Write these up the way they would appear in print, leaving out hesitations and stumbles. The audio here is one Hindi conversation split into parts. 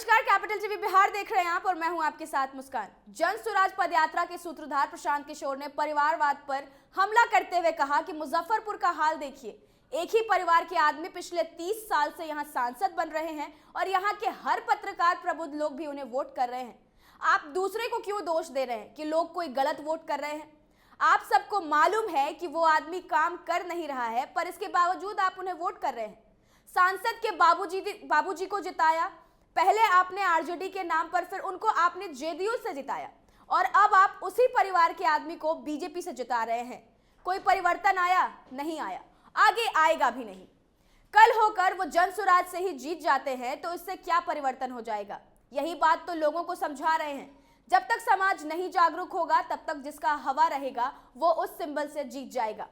नमस्कार, कैपिटल टीवी बिहार देख रहे हैं आप और मैं हूं आपके साथ मुस्कान। जन स्वराज पदयात्रा के सूत्रधार प्रशांत किशोर ने परिवारवाद पर हमला करते हुए कहा कि मुजफ्फरपुर का हाल देखिए। एक ही परिवार के आदमी पिछले 30 साल से यहां सांसद बन रहे हैं और यहां के हर पत्रकार प्रबुद्ध लोग भी उन्हें वोट कर रहे हैं। आप दूसरे को क्यों दोष दे रहे हैं कि लोग कोई गलत वोट कर रहे हैं? आप सबको मालूम है कि वो आदमी काम कर नहीं रहा है, पर इसके बावजूद आप उन्हें वोट कर रहे हैं। सांसद के बाबूजी को जिताया, पहले आपने आरजेडी के नाम पर, फिर उनको आपने जेडीयू से जिताया और अब आप उसी परिवार के आदमी को बीजेपी से जिता रहे हैं। कोई परिवर्तन आया? नहीं आया, आगे आएगा भी नहीं। कल होकर वो जन स्वराज से ही जीत जाते हैं तो इससे क्या परिवर्तन हो जाएगा? यही बात तो लोगों को समझा रहे हैं। जब तक समाज नहीं जागरूक होगा तब तक जिसका हवा रहेगा वो उस सिंबल से जीत जाएगा।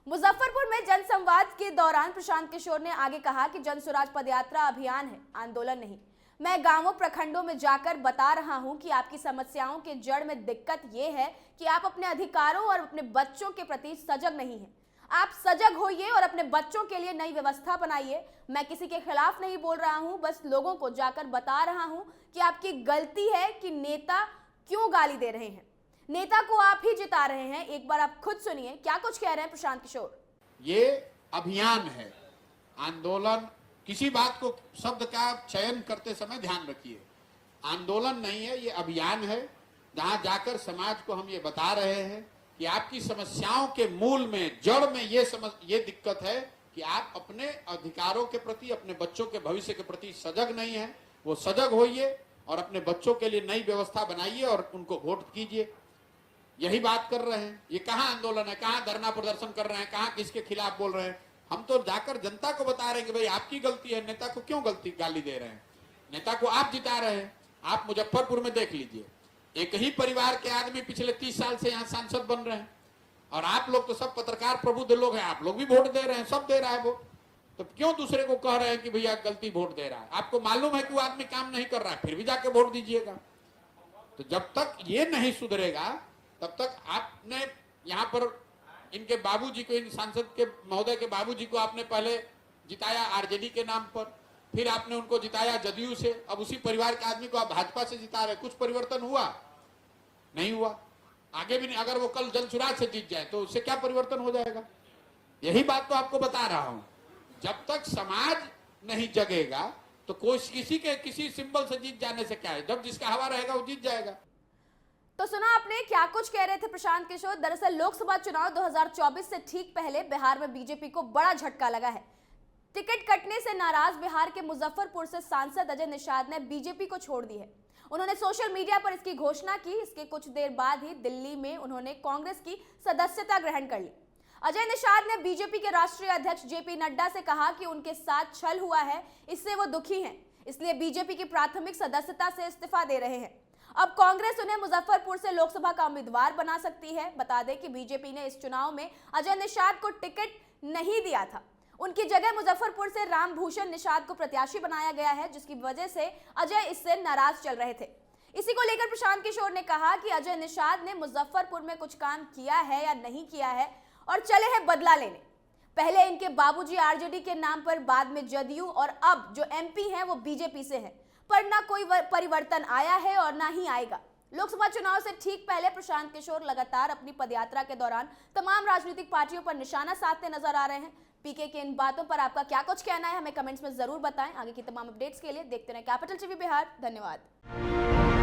मुजफ्फरपुर में जनसंवाद के दौरान प्रशांत किशोर ने आगे कहा कि जन स्वराज पदयात्रा अभियान है, आंदोलन नहीं। मैं गांवों प्रखंडों में जाकर बता रहा हूं कि आपकी समस्याओं के जड़ में दिक्कत यह है कि आप अपने अधिकारों और अपने बच्चों के प्रति सजग नहीं हैं। आप सजग होइए और अपने बच्चों के लिए नई व्यवस्था बनाइए। मैं किसी के खिलाफ नहीं बोल रहा हूं, बस लोगों को जाकर बता रहा हूं कि आपकी गलती है कि नेता क्यों गाली दे रहे हैं। नेता को आप ही जिता रहे हैं। एक बार आप खुद सुनिए क्या कुछ कह रहे हैं प्रशांत किशोर। ये अभियान है, आंदोलन। किसी बात को, शब्द का चयन करते समय ध्यान रखिए। आंदोलन नहीं है, ये अभियान है, जहां जाकर समाज को हम ये बता रहे हैं कि आपकी समस्याओं के मूल में, जड़ में ये दिक्कत है कि आप अपने अधिकारों के प्रति, अपने बच्चों के भविष्य के प्रति सजग नहीं है। वो सजग होइए और अपने बच्चों के लिए नई व्यवस्था बनाइए और उनको वोट कीजिए। यही बात कर रहे हैं। ये कहाँ आंदोलन है, कहाँ धरना प्रदर्शन कर रहे हैं, कहाँ किसके खिलाफ बोल रहे हैं? हम तो जाकर जनता को बता रहे हैं कि भाई आपकी गलती है, नेता को क्यों गाली दे रहे हैं? नेता को आप जिता रहे हैं। आप मुजफ्फरपुर में देख लीजिए, एक ही परिवार के आदमी पिछले 30 साल से यहाँ सांसद बन रहे हैं और आप लोग तो सब पत्रकार प्रबुद्ध लोग हैं, आप लोग भी वोट दे रहे हैं, सब दे रहा है वोट। तो क्यों दूसरे को कह रहे हैं कि भैया गलती वोट दे रहा है? आपको मालूम है कि वो आदमी काम नहीं कर रहा है, फिर भी जाके वोट दीजिएगा। तो जब तक ये नहीं सुधरेगा तब तक आपने यहाँ पर इनके बाबूजी को, इन सांसद के महोदय के बाबूजी को आपने पहले जिताया आरजेडी के नाम पर, फिर आपने उनको जिताया जदयू से, अब उसी परिवार के आदमी को आप भाजपा से जिता रहे। कुछ परिवर्तन हुआ? नहीं हुआ। आगे भी नहीं। अगर वो कल जन स्वराज से जीत जाए तो उससे क्या परिवर्तन हो जाएगा? यही बात तो आपको बता रहा हूं। जब तक समाज नहीं जगेगा तो कोई किसी सिंबल से जीत जाने से क्या है? जब जिसका हवा रहेगा वो जीत जाएगा। तो सुना आपने क्या कुछ कह रहे थे प्रशांत किशोर। दरअसल लोकसभा चुनाव 2024 से ठीक पहले बिहार में बीजेपी को बड़ा झटका लगा है। टिकट कटने से नाराज बिहार के मुजफ्फरपुर से सांसद अजय निषाद ने बीजेपी को छोड़ दी है। उन्होंने सोशल मीडिया पर इसकी घोषणा की। इसके कुछ देर बाद ही दिल्ली में उन्होंने कांग्रेस की सदस्यता ग्रहण कर ली। अजय निषाद ने बीजेपी के राष्ट्रीय अध्यक्ष जेपी नड्डा से कहा कि उनके साथ छल हुआ है, इससे वो दुखी हैं, इसलिए बीजेपी की प्राथमिक सदस्यता से इस्तीफा दे रहे हैं। अब कांग्रेस उन्हें मुजफ्फरपुर से लोकसभा का उम्मीदवार बना सकती है। बता दें कि बीजेपी ने इस चुनाव में अजय निषाद को टिकट नहीं दिया था। उनकी जगह मुजफ्फरपुर से रामभूषण निषाद को प्रत्याशी बनाया गया है, जिसकी वजह से अजय इससे नाराज चल रहे थे। इसी को लेकर प्रशांत किशोर ने कहा कि अजय निषाद ने मुजफ्फरपुर में कुछ काम किया है या नहीं किया है और चले हैं बदला लेने। पहले इनके बाबूजी आरजेडी के नाम पर, बाद में जदयू और अब जो एमपी हैं वो बीजेपी से हैं, पर ना कोई परिवर्तन आया है और ना ही आएगा। लोकसभा चुनाव से ठीक पहले प्रशांत किशोर लगातार अपनी पदयात्रा के दौरान तमाम राजनीतिक पार्टियों पर निशाना साधते नजर आ रहे हैं। पीके के इन बातों पर आपका क्या कुछ कहना है, हमें कमेंट्स में जरूर बताएं। आगे की तमाम अपडेट्स के लिए देखते रहें कैपिटल टीवी बिहार। धन्यवाद।